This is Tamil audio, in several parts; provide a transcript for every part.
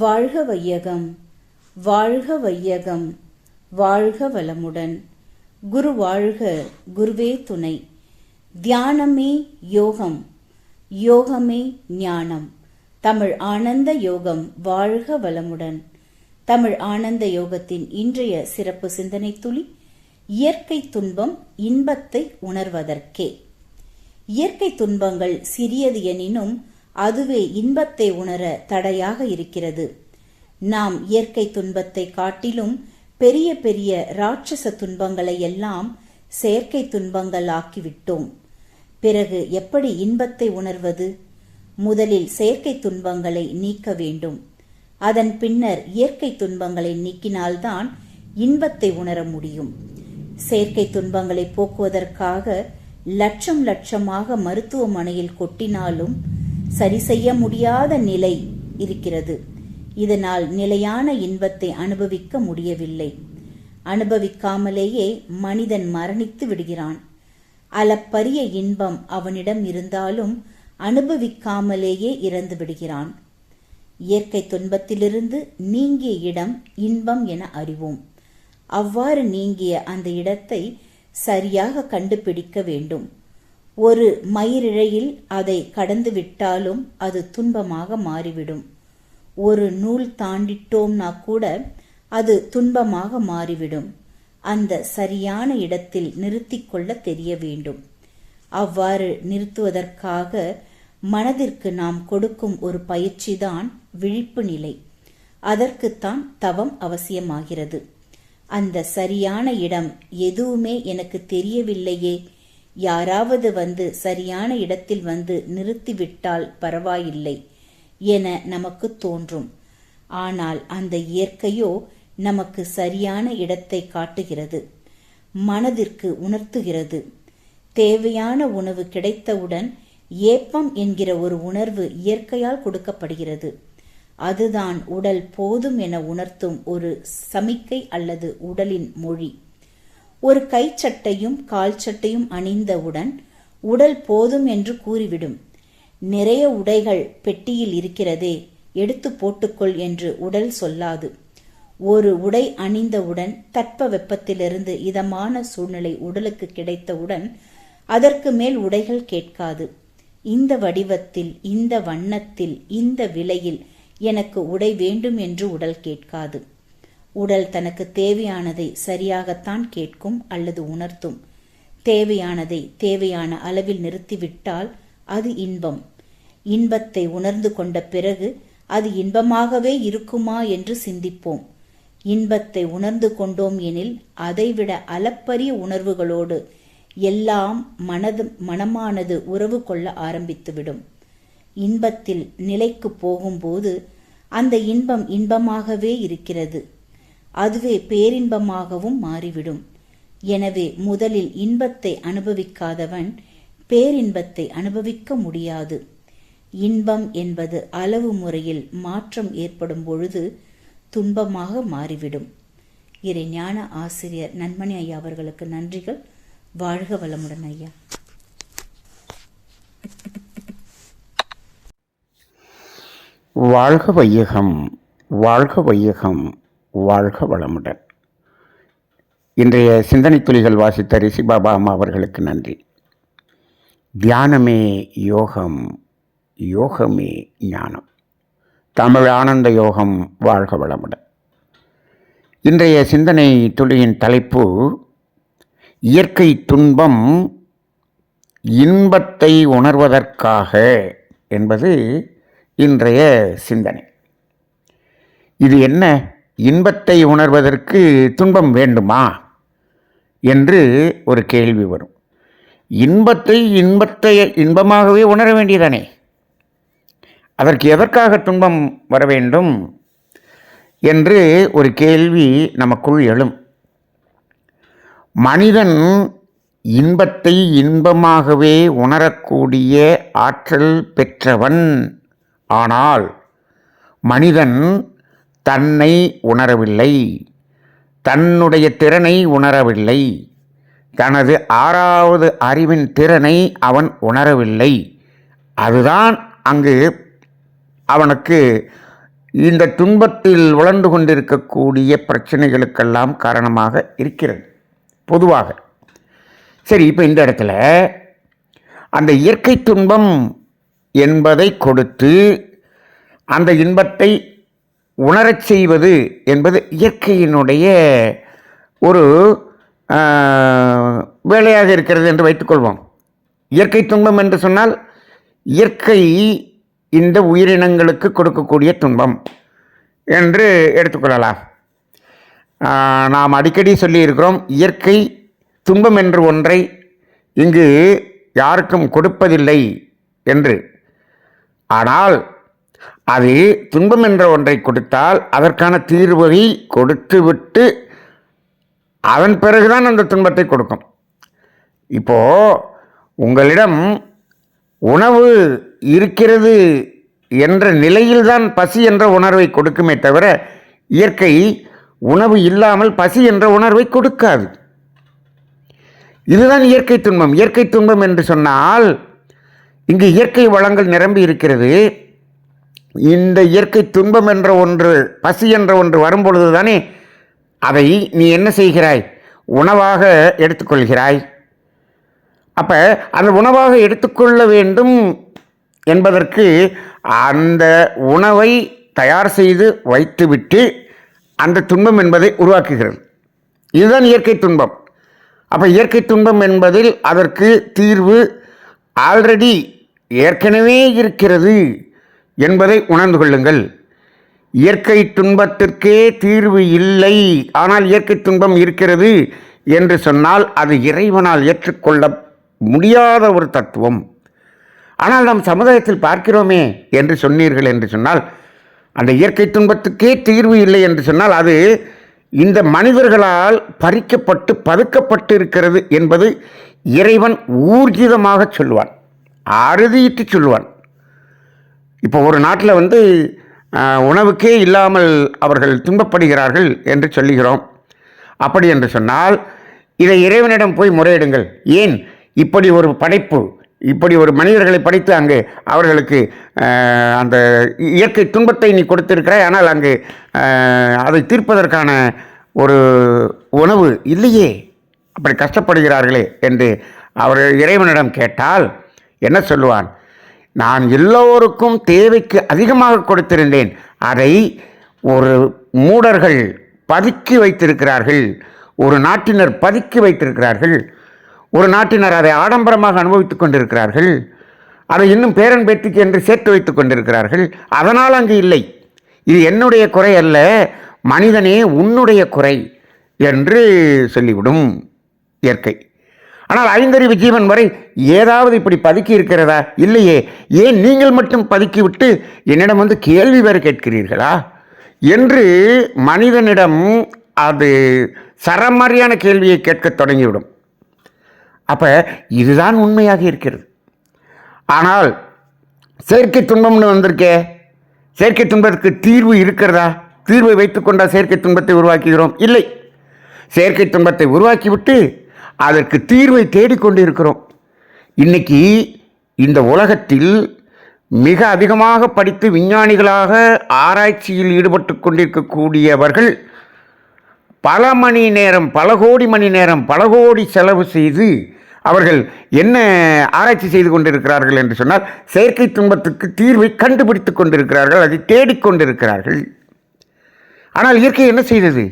வாழ்க வையகம், வாழ்க வையகம், வாழ்க வளமுடன். குரு வாழ்க, குருவே துணை. தியானமே யோகம், யோகமே ஞானம். தமிழ் ஆனந்த யோகம் வாழ்க வளமுடன். தமிழ் ஆனந்த யோகத்தின் இன்றைய சிறப்பு சிந்தனை துளி, இயற்கை துன்பம் இன்பத்தை உணர்வதற்கே. இயற்கை துன்பங்கள் சிறியது எனினும் அதுவே இன்பத்தை உணர தடையாக இருக்கிறது. நாம் இயற்கை துன்பத்தை காட்டிலும் பெரிய பெரிய ராட்சச துன்பங்களை எல்லாம் செயற்கை துன்பங்கள் ஆக்கிவிட்டோம். பிறகு எப்படி இன்பத்தை உணர்வது? முதலில் செயற்கை துன்பங்களை நீக்க வேண்டும். அதன் பின்னர் இயற்கை துன்பங்களை நீக்கினால்தான் இன்பத்தை உணர முடியும். செயற்கை துன்பங்களை போக்குவதற்காக லட்சம் லட்சமாக மருத்துவமனையில் கொட்டினாலும் சரி செய்ய முடியாத நிலை இருக்கிறது. இதனால் நிலையான இன்பத்தை அனுபவிக்க முடியவில்லை. அனுபவிக்காமலேயே மனிதன் மரணித்து விடுகிறான். அளப்பரிய இன்பம் அவனிடம் இருந்தாலும் அனுபவிக்காமலேயே இறந்து விடுகிறான். இயற்கை துன்பத்திலிருந்து நீங்கிய இடம் இன்பம் என அறிவோம். அவ்வாறு நீங்கிய அந்த இடத்தை சரியாக கண்டுபிடிக்க வேண்டும். ஒரு மயிரிழையில் அதை கடந்து விட்டாலும் அது துன்பமாக மாறிவிடும். ஒரு நூல் தாண்டிட்டோம்னா கூட அது துன்பமாக மாறிவிடும். அந்த சரியான இடத்தில் நிறுத்திக் கொள்ள தெரிய வேண்டும். அவ்வாறு நிறுத்துவதற்காக மனதிற்கு நாம் கொடுக்கும் ஒரு பயிற்சிதான் விழிப்பு நிலை. அதற்குத்தான் தவம் அவசியமாகிறது. அந்த சரியான இடம் எதுவுமே எனக்கு தெரியவில்லையே, யாராவது வந்து சரியான இடத்தில் வந்து நிறுத்திவிட்டால் பரவாயில்லை என நமக்கு தோன்றும். ஆனால் அந்த இயற்கையோ நமக்கு சரியான இடத்தை காட்டுகிறது, மனதிற்கு உணர்த்துகிறது. தேவையான உணவு கிடைத்தவுடன் ஏப்பம் என்கிற ஒரு உணர்வு இயற்கையால் கொடுக்கப்படுகிறது. அதுதான் உடல் போதும் என உணர்த்தும் ஒரு சமிக்கை அல்லது உடலின் மொழி. ஒரு கைச்சட்டையும் கால் சட்டையும் அணிந்தவுடன் உடல் போதும் என்று கூறிவிடும். நிறைய உடைகள் பெட்டியில் இருக்கிறதே, எடுத்து போட்டுக்கொள் என்று உடல் சொல்லாது. ஒரு உடை அணிந்தவுடன் தட்ப வெப்பத்திலிருந்து இதமான சூழ்நிலை உடலுக்கு கிடைத்தவுடன் அதற்கு மேல் உடைகள் கேட்காது. இந்த வடிவத்தில், இந்த வண்ணத்தில், இந்த விலையில் எனக்கு உடை வேண்டும் என்று உடல் கேட்காது. உடல் தனக்கு தேவையானதை சரியாகத்தான் கேட்கும் அல்லது உணர்த்தும். தேவையானதை தேவையான அளவில் நிறுத்திவிட்டால் அது இன்பம். இன்பத்தை உணர்ந்து கொண்ட பிறகு அது இன்பமாகவே இருக்குமா என்று சிந்திப்போம். இன்பத்தை உணர்ந்து கொண்டோம் எனில் அதைவிட அளப்பரிய உணர்வுகளோடு எல்லாம் மனமானது உறவு கொள்ள ஆரம்பித்துவிடும். இன்பத்தில் நிலைக்கு போகும்போது அந்த இன்பம் இன்பமாகவே இருக்கிறது. அதுவே பேரின்பமாகவும் மாறிவிடும். எனவே முதலில் இன்பத்தை அனுபவிக்காதவன் பேரின்பத்தை அனுபவிக்க முடியாது. இன்பம் என்பது அளவு முறையில் மாற்றம் ஏற்படும் பொழுது துன்பமாக மாறிவிடும். இறை ஞான ஆசிரியர் நன்மணி ஐயா அவர்களுக்கு நன்றிகள். வாழ்க வளமுடன் ஐயா. வாழ்க வையகம், வாழ்க வையகம், வாழ்க வளமுடன். இன்றைய சிந்தனை துளிகள் வாசித்த ரிஷி பாபா அம்மா அவர்களுக்கு நன்றி. தியானமே யோகம், யோகமே ஞானம். தமிழ் ஆனந்த யோகம் வாழ்க வளமுடன். இன்றைய சிந்தனை துளியின் தலைப்பு, இயற்கை துன்பம் இன்பத்தை உணர்வதற்காக என்பது இன்றைய சிந்தனை. இது என்ன, இன்பத்தை உணர்வதற்கு துன்பம் வேண்டுமா என்று ஒரு கேள்வி வரும். இன்பத்தை இன்பமாகவே உணர வேண்டியதானே, அதற்கு எதற்காக துன்பம் வர வேண்டும் என்று ஒரு கேள்வி நமக்குள் எழும். மனிதன் இன்பத்தை இன்பமாகவே உணரக்கூடிய ஆற்றல் பெற்றவன். ஆனால் மனிதன் தன்னை உணரவில்லை, தன்னுடைய திறனை உணரவில்லை, தனது ஆறாவது அறிவின் திறனை அவன் உணரவில்லை. அதுதான் அங்கு அவனுக்கு இந்த துன்பத்தில் உழந்து கொண்டிருக்கக்கூடிய பிரச்சனைகளுக்கெல்லாம் காரணமாக இருக்கிறது பொதுவாக. சரி, இப்போ இந்த இடத்துல அந்த இயற்கை துன்பம் என்பதை கொடுத்து அந்த இன்பத்தை உணரச் செய்வது என்பது இயற்கையினுடைய ஒரு வேலையாக இருக்கிறது என்று வைத்துக்கொள்வோம். இயற்கை துன்பம் என்று சொன்னால் இயற்கை இந்த உயிரினங்களுக்கு கொடுக்கக்கூடிய துன்பம் என்று எடுத்துக்கொள்ளலாம். நாம் அடிக்கடி சொல்லியிருக்கிறோம், இயற்கை துன்பம் என்று ஒன்றை இங்கு யாருக்கும் கொடுப்பதில்லை என்று. ஆனால் அது துன்பம் என்ற ஒன்றை கொடுத்தால் அதற்கான தீர்வை கொடுத்துவிட்டு அதன் பிறகுதான் அந்த துன்பத்தை கொடுக்கும். இப்போது உங்களிடம் உணவு இருக்கிறது என்ற நிலையில்தான் பசி என்ற உணர்வை கொடுக்குமே தவிர இயற்கை உணவு இல்லாமல் பசி என்ற உணர்வை கொடுக்காது. இதுதான் இயற்கை துன்பம். இயற்கை துன்பம் என்று சொன்னால் இங்கு இயற்கை வளங்கள் நிரம்பி இருக்கிறது. இந்த இயற்கை துன்பம் என்ற ஒன்று, பசி என்ற ஒன்று வரும்பொழுது தானே அதை நீ என்ன செய்கிறாய்? உணவாக எடுத்துக்கொள்கிறாய். அப்போ அந்த உணவாக எடுத்துக்கொள்ள வேண்டும் என்பதற்கு அந்த உணவை தயார் செய்து வைத்துவிட்டு அந்த துன்பம் என்பதை உருவாக்குகிறது. இதுதான் இயற்கை துன்பம். அப்போ இயற்கை துன்பம் என்பதில் அதற்கு தீர்வு ஆல்ரெடி ஏற்கனவே இருக்கிறது என்பதை உணர்ந்து கொள்ளுங்கள். இயற்கை துன்பத்திற்கே தீர்வு இல்லை, ஆனால் இயற்கை துன்பம் இருக்கிறது என்று சொன்னால் அது இறைவனால் ஏற்றுக்கொள்ள முடியாத ஒரு தத்துவம். ஆனால் நாம் சமுதாயத்தில் பார்க்கிறோமே என்று சொன்னீர்கள் என்று சொன்னால், அந்த இயற்கை துன்பத்துக்கே தீர்வு இல்லை என்று சொன்னால் அது இந்த மனிதர்களால் பறிக்கப்பட்டு பதுக்கப்பட்டு இருக்கிறது என்பது இறைவன் ஊர்ஜிதமாக சொல்லுவான், அறுதியிட்டு சொல்லுவான். இப்போ ஒரு நாட்டில் உணவுக்கே இல்லாமல் அவர்கள் துன்பப்படுகிறார்கள் என்று சொல்லுகிறோம். அப்படி என்று சொன்னால் இதை இறைவனிடம் போய் முறையிடுங்கள். ஏன் இப்படி ஒரு படைப்பு, இப்படி ஒரு மனிதர்களை படைத்து அங்கு அவர்களுக்கு அந்த இயற்கை துன்பத்தை நீ கொடுத்திருக்கிறாய், ஆனால் அங்கு அதை தீர்ப்பதற்கான ஒரு உணவு இல்லையே, அப்படி கஷ்டப்படுகிறார்களே என்று அவர் இறைவனிடம் கேட்டால் என்ன சொல்லுவான்? நான் எல்லோருக்கும் தேவைக்கு அதிகமாக கொடுத்திருந்தேன், அதை ஒரு மூடர்கள் பதுக்கி வைத்திருக்கிறார்கள், ஒரு நாட்டினர் பதுக்கி வைத்திருக்கிறார்கள், ஒரு நாட்டினர் அதை ஆடம்பரமாக அனுபவித்துக் கொண்டிருக்கிறார்கள், அதை இன்னும் பேரன் பேத்திக்கு என்று சேர்த்து வைத்துக் கொண்டிருக்கிறார்கள், அதனால் அங்கு இல்லை. இது என்னுடைய குறை அல்ல, மனிதனே உன்னுடைய குறை என்று சொல்லிவிடும் இயற்கை. ஆனால் ஐந்தறிவு ஜீவன் வரை ஏதாவது இப்படி பதுக்கி இருக்கிறதா? இல்லையே. ஏன் நீங்கள் மட்டும் பதுக்கிவிட்டு என்னிடம் கேள்வி வேறு கேட்கிறீர்களா என்று மனிதனிடம் அது சரமாரியான கேள்வியை கேட்க தொடங்கிவிடும். அப்போ இதுதான் உண்மையாக இருக்கிறது. ஆனால் செயற்கை துன்பம்னு வந்திருக்கே, செயற்கை துன்பத்துக்கு தீர்வு இருக்கிறதா? தீர்வை வைத்துக்கொண்டா செயற்கை துன்பத்தை உருவாக்குகிறோம்? இல்லை. செயற்கை துன்பத்தை உருவாக்கிவிட்டு அதற்கு தீர்வை தேடிக்கொண்டு இருக்கிறோம். இன்னைக்கு இந்த உலகத்தில் மிக அதிகமாக படித்து விஞ்ஞானிகளாக ஆராய்ச்சியில் ஈடுபட்டு கொண்டிருக்கக்கூடியவர்கள் பல மணி நேரம், பல கோடி மணி நேரம், பல கோடி செலவு செய்து அவர்கள் என்ன ஆராய்ச்சி செய்து கொண்டிருக்கிறார்கள் என்று சொன்னால், செயற்கை துன்பத்துக்கு தீர்வை கண்டுபிடித்து கொண்டிருக்கிறார்கள், அதை தேடிக்கொண்டிருக்கிறார்கள். ஆனால் இயற்கை என்ன செய்தது?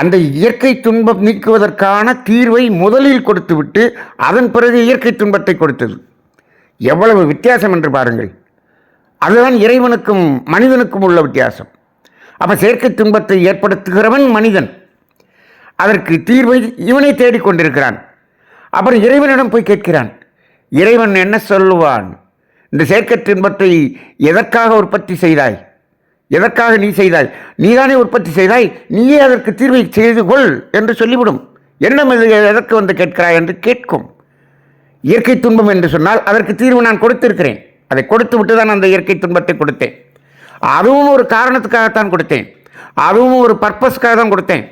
அந்த இயற்கை துன்பம் நீக்குவதற்கான தீர்வை முதலில் கொடுத்துவிட்டு அதன் பிறகு இயற்கை துன்பத்தை கொடுத்தது. எவ்வளவு வித்தியாசம் என்று பாருங்கள். அதுதான் இறைவனுக்கும் மனிதனுக்கும் உள்ள வித்தியாசம். அப்போ செயற்கை துன்பத்தை ஏற்படுத்துகிறவன் மனிதன், அதற்கு தீர்வை இவனை தேடிக்கொண்டிருக்கிறான். அப்புறம் இறைவனிடம் போய் கேட்கிறான். இறைவன் என்ன சொல்லுவான்? இந்த செயற்கை துன்பத்தை எதற்காக உற்பத்தி செய்தாய்? எதற்காக நீ செய்தாய்? நீதானே உற்பத்தி செய்தாய், நீயே அதற்கு தீர்வை செய்து கொள் என்று சொல்லிவிடும். என்ன எதற்கு கேட்கிறாய் என்று கேட்கும். இயற்கை துன்பம் என்று சொன்னால் அதற்கு தீர்வு நான் கொடுத்திருக்கிறேன், அதை கொடுத்து விட்டு தான் அந்த இயற்கை துன்பத்தை கொடுத்தேன். அதுவும் ஒரு காரணத்துக்காகத்தான் கொடுத்தேன், அதுவும் ஒரு பர்பஸ்க்காக தான் கொடுத்தேன்.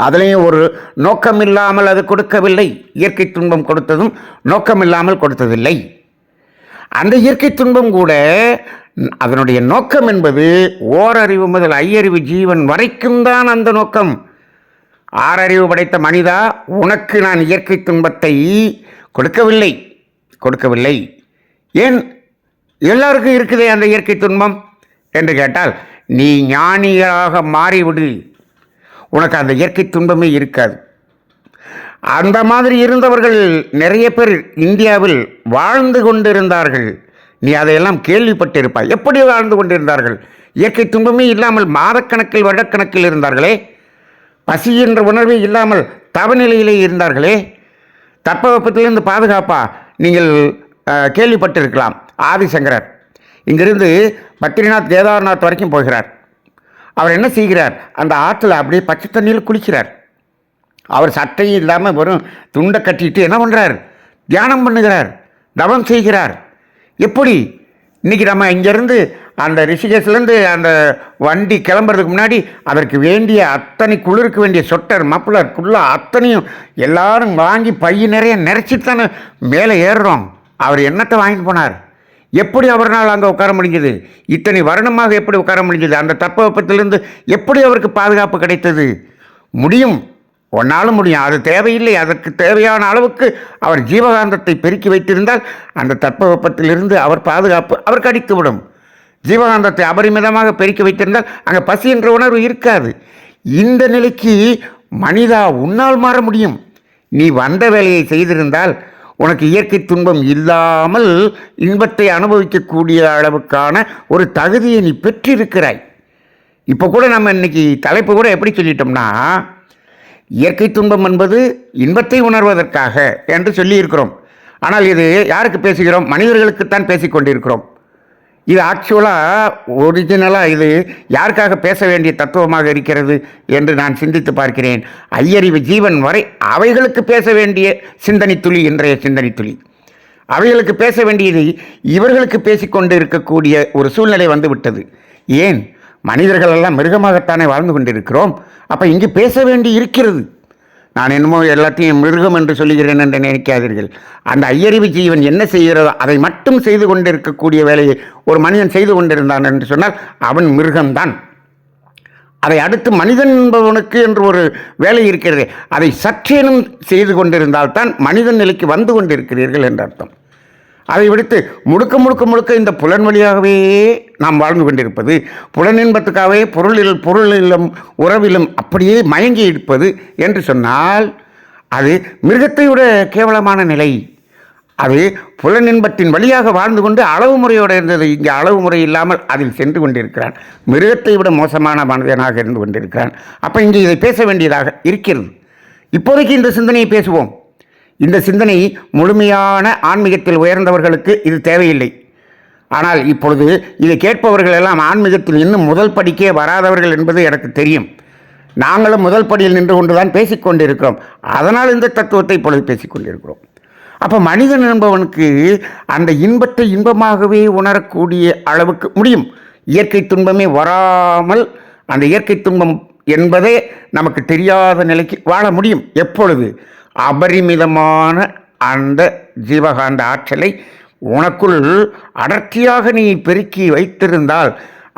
அதுலேயும் ஒரு நோக்கம் இல்லாமல் அது கொடுக்கவில்லை. இயற்கை துன்பம் கொடுத்ததும் நோக்கம் இல்லாமல் கொடுத்ததில்லை. அந்த இயற்கை துன்பம் கூட அதனுடைய நோக்கம் என்பது ஓரறிவு முதல் ஐயறிவு ஜீவன் வரைக்கும் தான் அந்த நோக்கம். ஆறறிவு படைத்த மனிதா, உனக்கு நான் இயற்கை துன்பத்தை கொடுக்கவில்லை. ஏன் எல்லாருக்கும் இருக்குதே அந்த இயற்கை துன்பம் என்று கேட்டால், நீ ஞானியாக மாறிவிடு, உனக்கு அந்த இயற்கை துன்பமே இருக்காது. அந்த மாதிரி இருந்தவர்கள் நிறைய பேர் இந்தியாவில் வாழ்ந்து கொண்டிருந்தார்கள். நீ அதையெல்லாம் கேள்விப்பட்டிருப்பாய். எப்படி வாழ்ந்து கொண்டிருந்தார்கள்? இயற்கை துன்பமே இல்லாமல் மாதக்கணக்கில் வருடக்கணக்கில் இருந்தார்களே. பசி என்ற உணர்வே இல்லாமல் தவநிலையிலே இருந்தார்களே. தட்பவெப்பத்திலிருந்து பாதுகாப்பா நீங்கள் கேள்விப்பட்டிருக்கலாம். ஆதிசங்கரர் இங்கிருந்து பத்ரிநாத் கேதார்நாத் வரைக்கும் போகிறார். அவர் என்ன செய்கிறார்? அந்த ஆற்றில் அப்படியே பச்சை தண்ணியில் குளிக்கிறார். அவர் சட்டையும் இல்லாமல் வெறும் துண்டை கட்டிட்டு என்ன பண்ணுறார்? தியானம் பண்ணுகிறார், தவம் செய்கிறார். எப்படி இன்றைக்கி நம்ம இங்கேருந்து அந்த ரிஷிகேஷ்லேருந்து அந்த வண்டி கிளம்புறதுக்கு முன்னாடி அதற்கு வேண்டிய அத்தனை குளிருக்கு வேண்டிய சொட்டர், மப்ளர், குல்லா அத்தனையும் எல்லாரும் வாங்கி பைய நிறைய நிறச்சிட்டு தானே மேலே ஏறுறோம். அவர் என்னத்தை வாங்கிட்டு போனார்? எப்படி அவரால் அங்கே உட்கார முடிஞ்சது? இத்தனை வருடமாக எப்படி உட்கார முடிஞ்சது? அந்த தட்பவெப்பத்திலிருந்து எப்படி அவருக்கு பாதுகாப்பு கிடைத்தது? முடியும், ஒன்னாலும் முடியும். அது தேவையில்லை. அதற்கு தேவையான அளவுக்கு அவர் ஜீவகாந்தத்தை பெருக்கி வைத்திருந்தால் அந்த தட்பவெப்பத்திலிருந்து அவர் பாதுகாப்பு அவருக்கு அடித்துவிடும். ஜீவகாந்தத்தை அபரிமிதமாக பெருக்கி வைத்திருந்தால் அங்கே பசி என்ற உணர்வு இருக்காது. இந்த நிலைக்கு மனிதா உன்னால் மாற முடியும். நீ வந்த வேலையை செய்திருந்தால் உனக்கு இயற்கை துன்பம் இல்லாமல் இன்பத்தை அனுபவிக்கக்கூடிய அளவுக்கான ஒரு தகுதியை நீ பெற்றிருக்கிறாய். இப்போ கூட நம்ம இன்னைக்கு தலைப்பு கூட எப்படி சொல்லிட்டோம்னா, இயற்கை துன்பம் என்பது இன்பத்தை உணர்வதற்காக என்று சொல்லியிருக்கிறோம். ஆனால் இது யாருக்கு பேசுகிறோம்? மனிதர்களுக்குத்தான் பேசிக்கொண்டிருக்கிறோம். இது ஆக்சுவலாக ஒரிஜினலாக இது யாருக்காக பேச வேண்டிய தத்துவமாக இருக்கிறது என்று நான் சிந்தித்து பார்க்கிறேன். ஐயறிவு ஜீவன் வரை அவைகளுக்கு பேச வேண்டிய சிந்தனை துளி, இன்றைய சிந்தனை துளி. அவைகளுக்கு பேச வேண்டியது இவர்களுக்கு பேசிக்கொண்டு இருக்கக்கூடிய ஒரு சூழ்நிலை வந்துவிட்டது. ஏன்? மனிதர்களெல்லாம் மிருகமாகத்தானே வாழ்ந்து கொண்டிருக்கிறோம். அப்போ இங்கு பேச வேண்டி இருக்கிறது. நான் என்னமோ எல்லாத்தையும் மிருகம் என்று சொல்லுகிறேன் என்று நினைக்காதீர்கள். அந்த ஐயறிவு ஜீவன் என்ன செய்கிறதோ அதை மட்டும் செய்து கொண்டிருக்கக்கூடிய வேலையை ஒரு மனிதன் செய்து கொண்டிருந்தான் என்று சொன்னால் அவன் மிருகம்தான். அதை அடுத்து மனிதன் என்பவனுக்கு என்று ஒரு வேலை இருக்கிறது. அதை சற்றேனும் செய்து கொண்டிருந்தால்தான் மனிதன் நிலைக்கு வந்து கொண்டிருக்கிறீர்கள் என்று அர்த்தம். அதை விடுத்து முழுக்க இந்த புலன் வழியாகவே நாம் வாழ்ந்து கொண்டிருப்பது, புலனின்பத்துக்காகவே பொருளிலும் உறவிலும் அப்படியே மயங்கி இருப்பது என்று சொன்னால் அது மிருகத்தை விட கேவலமான நிலை. அது புலனின்பத்தின் வழியாக வாழ்ந்து கொண்டு அளவு முறையோடு இருந்தது. இங்கே அளவு முறை இல்லாமல் அதில் சென்று கொண்டிருக்கிறான். மிருகத்தை விட மோசமான மனிதனாக இருந்து கொண்டிருக்கிறான். அப்போ இங்கே இதை பேச வேண்டியதாக இருக்கிறது. இப்போதைக்கு இந்த சிந்தனையை பேசுவோம். இந்த சிந்தனை முழுமையான ஆன்மீகத்தில் உயர்ந்தவர்களுக்கு இது தேவையில்லை. ஆனால் இப்பொழுது இதை கேட்பவர்கள் எல்லாம் ஆன்மீகத்தில் இன்னும் முதல் படிக்கே வராதவர்கள் என்பது எனக்கு தெரியும். நாங்களும் முதல் படியில் நின்று கொண்டுதான் பேசிக்கொண்டிருக்கிறோம். அதனால் இந்த தத்துவத்தை இப்பொழுது பேசிக்கொண்டிருக்கிறோம். அப்போ மனிதன் என்பவனுக்கு அந்த இன்பத்தை இன்பமாகவே உணரக்கூடிய அளவுக்கு முடியும். இயற்கை துன்பமே வராமல் அந்த இயற்கை துன்பம் என்பதே நமக்கு தெரியாத நிலைக்கு வாழ முடியும். எப்பொழுது? அபரிமிதமான அந்த ஜீவகாந்த ஆற்றலை உனக்குள் அடர்த்தியாக நீ பெருக்கி வைத்திருந்தால்,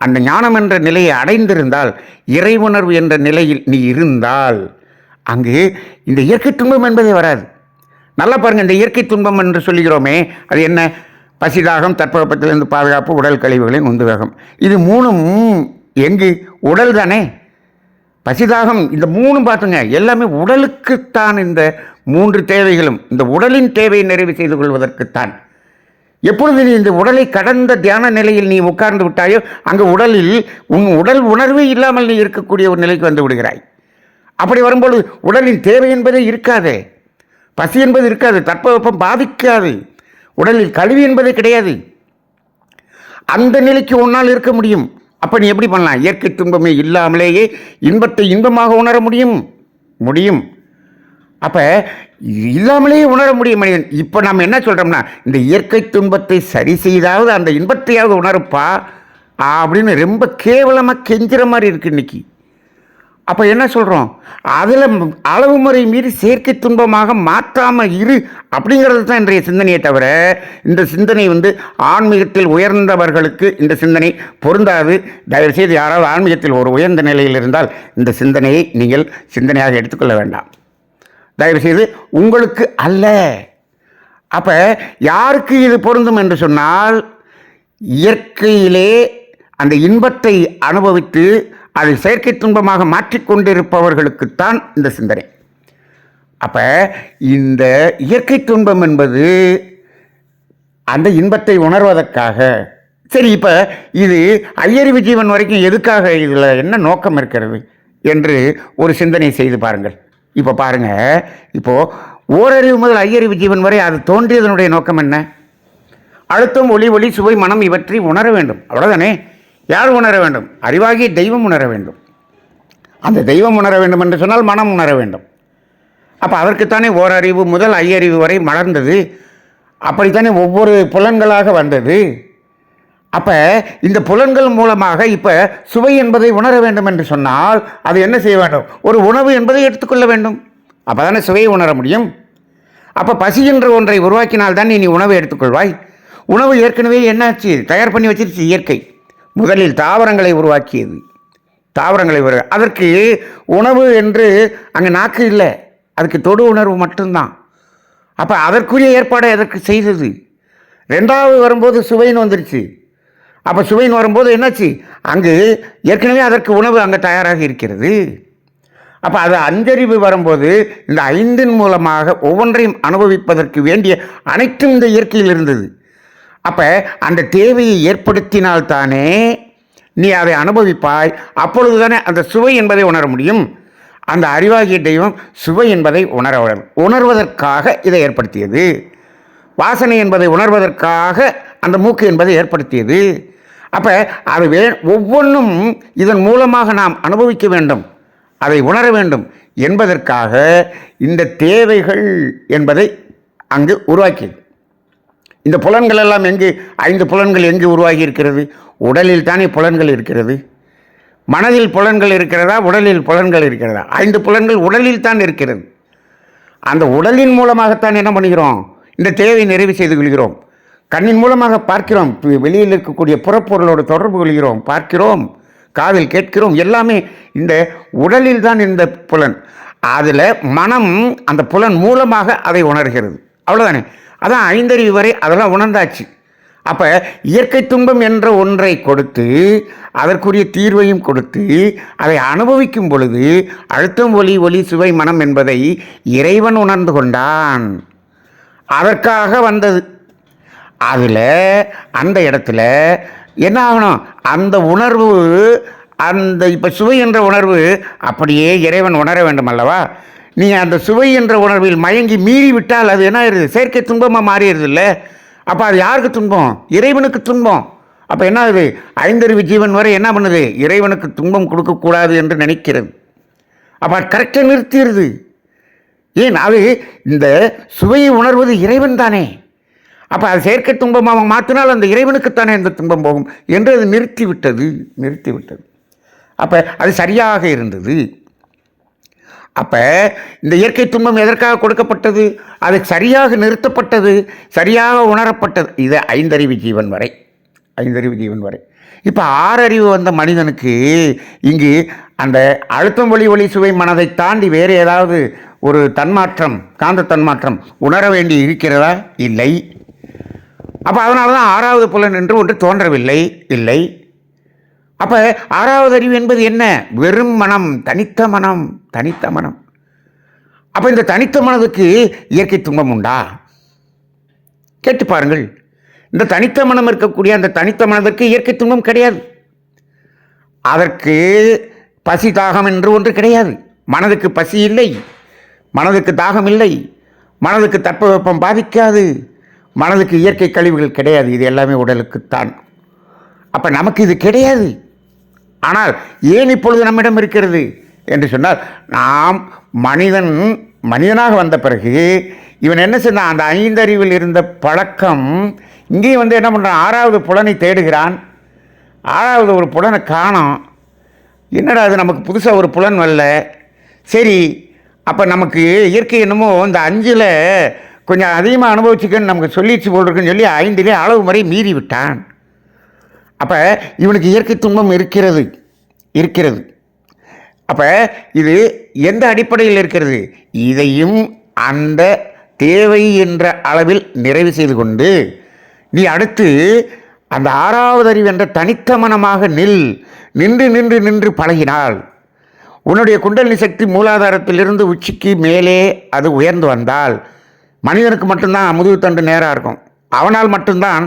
அந்த ஞானம் என்ற நிலையை அடைந்திருந்தால், இறை உணர்வு என்ற நிலையில் நீ இருந்தால், அங்கு இந்த இயற்கை துன்பம் என்பதே வராது. நல்லா பாருங்கள், இந்த இயற்கை துன்பம் என்று சொல்லுகிறோமே, அது என்ன? பசிதாகம், தட்பவெப்பத்திலிருந்து பாதுகாப்பு, உடல் கழிவுகளின் உந்துவேகம். இது மூணும் எங்கு? உடல் தானே. பசிதாகம், இந்த மூணும் பார்த்துங்க, எல்லாமே உடலுக்குத்தான். இந்த மூன்று தேவைகளும் இந்த உடலின் தேவையை நிறைவு செய்து கொள்வதற்குத்தான். எப்பொழுது நீ இந்த உடலை கடந்த தியான நிலையில் நீ உட்கார்ந்து விட்டாயோ, அங்கு உடலில் உன் உடல் உணர்வே இல்லாமல் நீ இருக்கக்கூடிய ஒரு நிலைக்கு வந்து விடுகிறாய். அப்படி வரும்பொழுது உடலின் தேவை என்பதே இருக்காதே, பசி என்பது இருக்காது, தட்பவெப்பம் பாதிக்காது, உடலில் கழிவு என்பதே கிடையாது. அந்த நிலைக்கு உன்னால் இருக்க முடியும். அப்போ நீ எப்படி பண்ணலாம்? இயற்கை துன்பமே இல்லாமலேயே இன்பத்தை இன்பமாக உணர முடியும். அப்போ இல்லாமலேயே உணர முடியும் மனிதன். இப்போ நம்ம என்ன சொல்கிறோம்னா, இந்த இயற்கை துன்பத்தை சரி செய்தாவது அந்த இன்பத்தையாவது உணரப்பா அப்படின்னு ரொம்ப கேவலமாக கெஞ்சுற மாதிரி இருக்குது இன்னைக்கு. அப்போ என்ன சொல்கிறோம்? அதில் அளவு முறை மீறி செயற்கை துன்பமாக மாற்றாமல் இரு அப்படிங்கிறது தான் இன்றைய சிந்தனையை தவிர, இந்த சிந்தனை ஆன்மீகத்தில் உயர்ந்தவர்களுக்கு இந்த சிந்தனை பொருந்தாது. தயவுசெய்து யாராவது ஆன்மீகத்தில் ஒரு உயர்ந்த நிலையில் இருந்தால் இந்த சிந்தனையை நீங்கள் சிந்தனையாக எடுத்துக்கொள்ள வேண்டாம். தயவுசெய்து உங்களுக்கு அல்ல. அப்போ யாருக்கு இது பொருந்தும் என்று சொன்னால், இயற்கையிலே அந்த இன்பத்தை அனுபவித்து அதை செயற்கை துன்பமாக மாற்றிக்கொண்டிருப்பவர்களுக்குத்தான் இந்த சிந்தனை. அப்போ இந்த இயற்கை துன்பம் என்பது அந்த இன்பத்தை உணர்வதற்காக. சரி, இப்போ இது ஐயறிவு ஜீவன் வரைக்கும் எதுக்காக, இதில் என்ன நோக்கம் இருக்கிறது என்று ஒரு சிந்தனை செய்து பாருங்கள். இப்போ பாருங்கள், இப்போது ஓரறிவு முதல் ஐயறிவு ஜீவன் வரை அது தோன்றியதனுடைய நோக்கம் என்ன? அழுத்தம், ஒளி, ஒளி, சுவை, மனம் இவற்றை உணர வேண்டும். அவ்வளோதானே. யார் உணர வேண்டும்? அறிவாகிய தெய்வம் உணர வேண்டும். அந்த தெய்வம் உணர வேண்டும் என்று சொன்னால் மனம் உணர வேண்டும். அப்போ அதற்குத்தானே ஓரறிவு முதல் ஐயறிவு வரை மலர்ந்தது. அப்படித்தானே ஒவ்வொரு புலன்களாக வந்தது. அப்போ இந்த புலன்கள் மூலமாக இப்போ சுவை என்பதை உணர வேண்டும் என்று சொன்னால் அது என்ன செய்ய வேண்டும்? ஒரு உணவு என்பதை எடுத்துக்கொள்ள வேண்டும். அப்போ தானே சுவையை உணர முடியும். அப்போ பசி என்ற ஒன்றை உருவாக்கினால் தான் நீ உணவை எடுத்துக்கொள்வாய். உணவு ஏற்கனவே என்னாச்சு? தயார் பண்ணி வச்சிருச்சு இயற்கை. முதலில் தாவரங்களை உருவாக்கியது. அதற்கு உணவு என்று அங்கே நாக்கு இல்லை, அதுக்கு தொடு உணர்வு மட்டும்தான். அப்போ அதற்குரிய ஏற்பாடை அதற்கு செய்தது. ரெண்டாவது வரும்போது சுவைன்னு வந்துருச்சு. அப்போ சுவைன்னு வரும்போது என்னாச்சு? அங்கு ஏற்கனவே அதற்கு உணவு அங்கே தயாராக இருக்கிறது. அப்போ அது அஞ்சறிவு வரும்போது இந்த ஐந்தின் மூலமாக ஒவ்வொன்றையும் அனுபவிப்பதற்கு வேண்டிய அனைத்தும் இந்த இயற்கையில் இருந்தது. அப்போ அந்த தேவையை ஏற்படுத்தினால்தானே நீ அதை அனுபவிப்பாய். அப்பொழுது தானே அந்த சுவை என்பதை உணர முடியும். அந்த அறிவாகிய தெய்வம் சுவை என்பதை உணர்வதற்காக இதை ஏற்படுத்தியது. வாசனை என்பதை உணர்வதற்காக அந்த மூக்கு என்பதை ஏற்படுத்தியது. அப்போ அது ஒவ்வொன்றும் இதன் மூலமாக நாம் அனுபவிக்க வேண்டும், அதை உணர வேண்டும் என்பதற்காக இந்த தேவைகள் என்பதை அங்கு உருவாக்கியது. இந்த புலன்கள் எல்லாம் எங்கு? 5 புலன்கள் எங்கு உருவாகி இருக்கிறது? உடலில் தானே புலன்கள் இருக்கிறது. மனதில் புலன்கள் இருக்கிறதா? உடலில் புலன்கள் இருக்கிறதா? 5 புலன்கள் உடலில் தான் இருக்கிறது. அந்த உடலின் மூலமாகத்தான் என்ன பண்ணுகிறோம்? இந்த தேவை நிறைவு செய்து கொள்கிறோம். கண்ணின் மூலமாக பார்க்கிறோம், வெளியில் இருக்கக்கூடிய புறப்பொருளோடு தொடர்பு கொள்கிறோம், பார்க்கிறோம், காதில் கேட்கிறோம். எல்லாமே இந்த உடலில் தான் இந்த புலன். அதில் மனம் அந்த புலன் மூலமாக அதை உணர்கிறது. அவ்வளோதானே. அதான் 5 வரை அதெல்லாம் உணர்ந்தாச்சு. அப்போ இயற்கை துன்பம் என்ற ஒன்றை கொடுத்து அதற்குரிய தீர்வையும் கொடுத்து அதை அனுபவிக்கும் பொழுது அழுத்தம், ஒளி, ஒளி, சுவை, மனம் என்பதை இறைவன் உணர்ந்து கொண்டான். அதற்காக வந்தது. அதில் அந்த இடத்துல என்ன ஆகணும்? அந்த உணர்வு, அந்த இப்போ சுவை என்ற உணர்வு அப்படியே இறைவன் உணர வேண்டும் அல்லவா? நீங்கள் அந்த சுவை என்ற உணர்வில் மயங்கி மீறி விட்டால் அது என்ன ஆயிடுது? செயற்கை துன்பமாக மாறிடுது இல்லை? அப்போ அது யாருக்கு துன்பம்? இறைவனுக்கு துன்பம். அப்போ என்ன ஆகுது? 5 ஜீவன் வரை என்ன பண்ணுது? இறைவனுக்கு துன்பம் கொடுக்கக்கூடாது என்று நினைக்கிறது. அப்போ அது கரெக்டாக நிறுத்திடுது. ஏன்? அது இந்த சுவையை உணர்வது இறைவன் தானே. அப்போ அது செயற்கை துன்பமாக மாற்றினால் அந்த இறைவனுக்குத்தானே இந்த துன்பம் போகும் என்று அது நிறுத்திவிட்டது. அப்போ அது சரியாக இருந்தது. அப்போ இந்த இயற்கை துன்பம் எதற்காக கொடுக்கப்பட்டது? அது சரியாக நிறுத்தப்பட்டது, சரியாக உணரப்பட்டது. இது 5 ஜீவன் வரை. இப்போ 6 அறிவு வந்த மனிதனுக்கு இங்கு அந்த அழுத்தம், ஒளி, ஒளி, சுவை, மனதை தாண்டி வேறு ஏதாவது ஒரு தன்மாற்றம், காந்த தன்மாற்றம் உணர வேண்டி இருக்கிறதா? இல்லை. அப்போ அதனால தான் 6வது புலன் என்று ஒன்று தோன்றவில்லை. இல்லை. அப்போ 6வது அறிவு என்பது என்ன? வெறும் மனம், தனித்த மனம். அப்போ இந்த தனித்த மனதுக்கு இயற்கை துன்பம் உண்டா? கேட்டு பாருங்கள். இந்த தனித்த மனம் இருக்கக்கூடிய அந்த தனித்த மனதிற்கு இயற்கை துன்பம் கிடையாது. அதற்கு பசி, தாகம் என்று ஒன்று கிடையாது. மனதுக்கு பசி இல்லை, மனதுக்கு தாகம் இல்லை, மனதுக்கு தட்பவெப்பம் பாதிக்காது, மனதுக்கு இயற்கை கழிவுகள் கிடையாது. இது எல்லாமே உடலுக்குத்தான். அப்போ நமக்கு இது கிடையாது. ஆனால் ஏன் இப்பொழுது நம்மிடம் இருக்கிறது என்று சொன்னால், நாம் மனிதனாக வந்த பிறகு இவன் என்ன செய்தான்? அந்த 5 அறிவில் இருந்த பழக்கம் இங்கேயும் என்ன பண்ணுறான்? 6வது புலனை தேடுகிறான். 6வது ஒரு புலனை காணோம். என்னடா அது நமக்கு புதுசாக ஒரு புலன் வரல. சரி, அப்போ நமக்கு இயற்கை என்னமோ இந்த 5ல் கொஞ்சம் அதிகமாக அனுபவிச்சுக்கன்னு நமக்கு சொல்லிடுச்சு போல் இருக்குன்னு சொல்லி 5லே அளவு முறை மீறி விட்டான். அப்போ இவனுக்கு இயற்கை துன்பம் இருக்கிறது. அப்போ இது எந்த அடிப்படையில் இருக்கிறது? இதையும் அந்த தேவை என்ற அளவில் நிறைவு செய்து கொண்டு நீ அடுத்து அந்த 6வது அறிவு என்ற தனித்த மனமாக நின்று பழகினால் உன்னுடைய குண்டலினி சக்தி மூலாதாரத்திலிருந்து உச்சிக்கு மேலே அது உயர்ந்து வந்தால் மனிதனுக்கு மட்டும்தான் முதுகு தண்டு நேராக இருக்கும். அவனால் மட்டும்தான்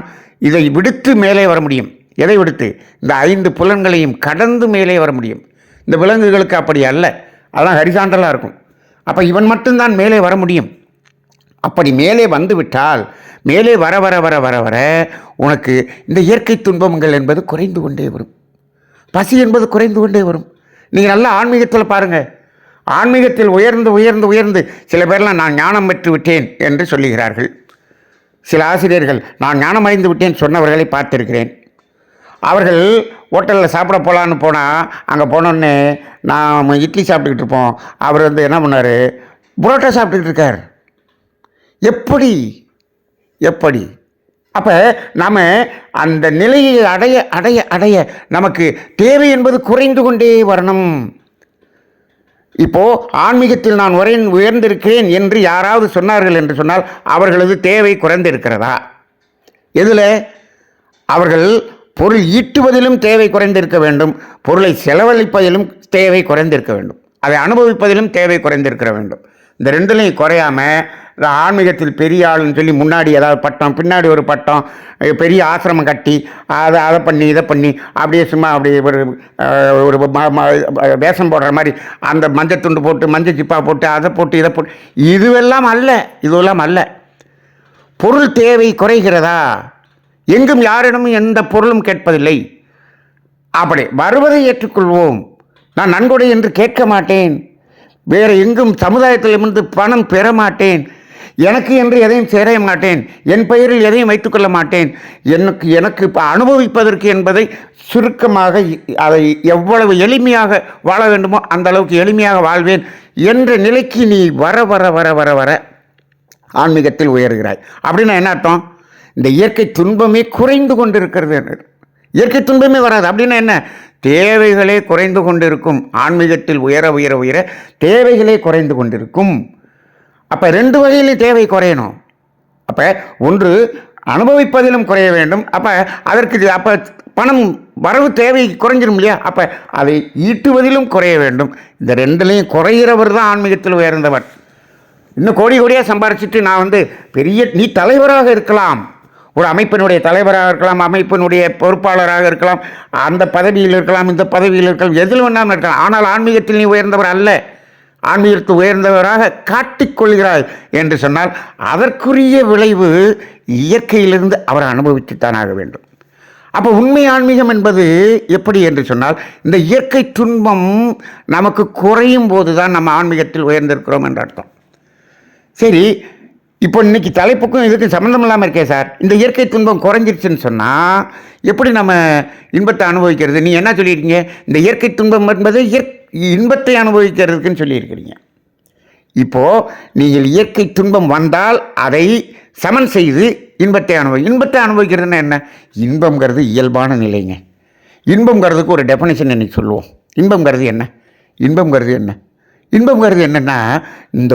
இதை விடுத்து மேலே வர முடியும். எதை விடுத்து? இந்த 5 புலன்களையும் கடந்து மேலே வர முடியும். இந்த விலங்குகளுக்கு அப்படி அல்ல, அதெல்லாம் ஹரிசாண்டலாக இருக்கும். அப்போ இவன் மட்டும்தான் மேலே வர முடியும். அப்படி மேலே வந்து விட்டால் மேலே வர வர வர வர வர உனக்கு இந்த இயற்கை துன்பங்கள் என்பது குறைந்து கொண்டே வரும். பசி என்பது குறைந்து கொண்டே வரும். நீங்கள் நல்லா ஆன்மீகத்தில் பாருங்கள். ஆன்மீகத்தில் உயர்ந்து சில பேர்லாம் நான் ஞானம் பெற்று விட்டேன் என்று சொல்லுகிறார்கள். சில ஆசிரியர்கள் நான் ஞானம் அடைந்து விட்டேன் சொன்னவர்களை பார்த்திருக்கிறேன். அவர்கள் ஹோட்டலில் சாப்பிட போகலான்னு போனால் அங்கே போனோடனே நான் இட்லி சாப்பிட்டுக்கிட்டு இருப்போம். அவர் என்ன பண்ணார்? புரோட்டா சாப்பிட்டுக்கிட்டு இருக்கார். எப்படி? அப்போ நாம் அந்த நிலையை அடைய அடைய அடைய நமக்கு தேவை என்பது குறைந்து கொண்டே வரணும். இப்போது ஆன்மீகத்தில் நான் உயர்ந்திருக்கிறேன் என்று யாராவது சொன்னார்கள் என்று சொன்னால் அவர்களது தேவை குறைந்திருக்கிறதா? எதில்? அவர்கள் பொருள் ஈட்டுவதிலும் தேவை குறைந்திருக்க வேண்டும், பொருளை செலவழிப்பதிலும் தேவை குறைந்திருக்க வேண்டும், அதை அனுபவிப்பதிலும் தேவை குறைந்திருக்க வேண்டும். இந்த ரெண்டுலையும் குறையாமல் இந்த ஆன்மீகத்தில் பெரிய ஆளுன்னு சொல்லி முன்னாடி ஏதாவது பட்டம், பின்னாடி ஒரு பட்டம், பெரிய ஆசிரமம் கட்டி அதை பண்ணி இதை பண்ணி அப்படியே சும்மா அப்படி ஒரு வேஷம் போடுற மாதிரி அந்த மஞ்சள் துண்டு போட்டு மஞ்சள் சிப்பா போட்டு அதை போட்டு இதை போட்டு இதுவெல்லாம் அல்ல. பொருள் தேவை குறைகிறதா? எங்கும் யாரிடமும் எந்த பொருளும் கேட்பதில்லை. அப்படி வருவதை ஏற்றுக்கொள்வோம். நான் நன்கொடை என்று கேட்க மாட்டேன். வேறு எங்கும் சமுதாயத்திலிருந்து பணம் பெற மாட்டேன். எனக்கு என்று எதையும் சேர மாட்டேன். என் பெயரில் எதையும் வைத்துக்கொள்ள மாட்டேன். எனக்கு இப்போ அனுபவிப்பதற்கு என்பதை சுருக்கமாக அதை எவ்வளவு எளிமையாக வாழ வேண்டுமோ அந்த அளவுக்கு எளிமையாக வாழ்வேன் என்ற நிலைக்கு நீ வர வர வர வர வர ஆன்மீகத்தில் உயர்கிறாய். அப்படின்னா என்ன அர்த்தம்? இந்த இயற்கை துன்பமே குறைந்து கொண்டு இருக்கிறது. இயற்கை துன்பமே வராது. அப்படின்னா என்ன? தேவைகளே குறைந்து கொண்டிருக்கும். ஆன்மீகத்தில் உயர தேவைகளே குறைந்து கொண்டிருக்கும். அப்போ 2 வகையிலும் தேவை குறையணும். அப்போ ஒன்று அனுபவிப்பதிலும் குறைய வேண்டும். அப்போ பணம் வரவு தேவை குறைஞ்சிடும் இல்லையா? அப்போ அதை ஈட்டுவதிலும் குறைய வேண்டும். இந்த 2லையும் குறைகிறவர் தான் ஆன்மீகத்தில் உயர்ந்தவர். இன்னும் கோடியாக சம்பாரிச்சிட்டு நான் நீ தலைவராக இருக்கலாம், ஒரு அமைப்பினுடைய தலைவராக இருக்கலாம், அமைப்பினுடைய பொறுப்பாளராக இருக்கலாம், அந்த பதவியில் இருக்கலாம், இந்த பதவியில் இருக்கலாம், எதில் வேணாலும் இருக்கலாம். ஆனால் ஆன்மீகத்தில் நீ உயர்ந்தவர் அல்ல. ஆன்மீகத்தில் உயர்ந்தவராக காட்டிக்கொள்கிறாய் என்று சொன்னால் அதற்குரிய விளைவு இயற்கையிலிருந்து அவர் அனுபவித்துத்தான் ஆக வேண்டும். அப்போ உண்மை ஆன்மீகம் என்பது எப்படி என்று சொன்னால் இந்த இயற்கை துன்பம் நமக்கு குறையும் போது தான் நம்ம ஆன்மீகத்தில் உயர்ந்திருக்கிறோம் என்ற அர்த்தம். சரி, இப்போ இன்னைக்கு தலைப்புக்கும் இதுக்கும் சம்மந்தம் இல்லாமல் இருக்கே சார். இந்த இயற்கை துன்பம் குறைஞ்சிருச்சுன்னு சொன்னால் எப்படி நம்ம இன்பத்தை அனுபவிக்கிறது? நீ என்ன சொல்லியிருக்கீங்க? இந்த இயற்கை துன்பம் என்பது இன்பத்தை அனுபவிக்கிறதுக்குன்னு சொல்லியிருக்கிறீங்க. இப்போது நீங்கள் இயற்கை துன்பம் வந்தால் அதை சமன் செய்து இன்பத்தை அனுபவிக்கிறதுன்னா என்ன? இன்பங்கிறது இயல்பான நிலைங்க. இன்பங்கிறதுக்கு ஒரு டெஃபினேஷன் இன்னைக்கு சொல்லுவோம். இன்பங்கிறது என்னென்னா இந்த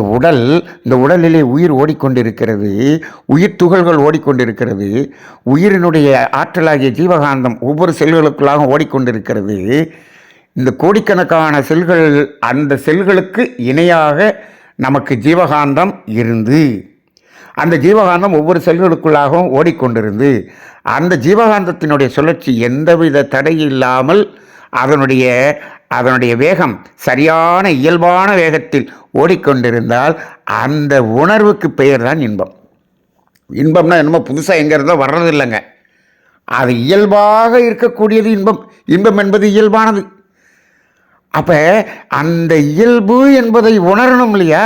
உடலிலே உயிர் ஓடிக்கொண்டிருக்கிறது, உயிர் துகள்கள் ஓடிக்கொண்டிருக்கிறது, உயிரினுடைய ஆற்றலாகிய ஜீவகாந்தம் ஒவ்வொரு செல்களுக்குள்ளாக ஓடிக்கொண்டிருக்கிறது. இந்த கோடிக்கணக்கான செல்கள், அந்த செல்களுக்கு இணையாக நமக்கு ஜீவகாந்தம் இருந்து அந்த ஜீவகாந்தம் ஒவ்வொரு செல்களுக்குள்ளாகவும் ஓடிக்கொண்டிருந்து அந்த ஜீவகாந்தத்தினுடைய சுழற்சி எந்தவித தடை இல்லாமல் அதனுடைய வேகம் சரியான இயல்பான வேகத்தில் ஓடிக்கொண்டிருந்தால் அந்த உணர்வுக்கு பெயர் தான் இன்பம். இன்பம்னா என்னமோ புதுசாக எங்கே இருந்தால் வர்றதில்லைங்க. அது இயல்பாக இருக்கக்கூடியது இன்பம். இன்பம் என்பது இயல்பானது. அப்போ அந்த இயல்பு என்பதை உணரணும் இல்லையா?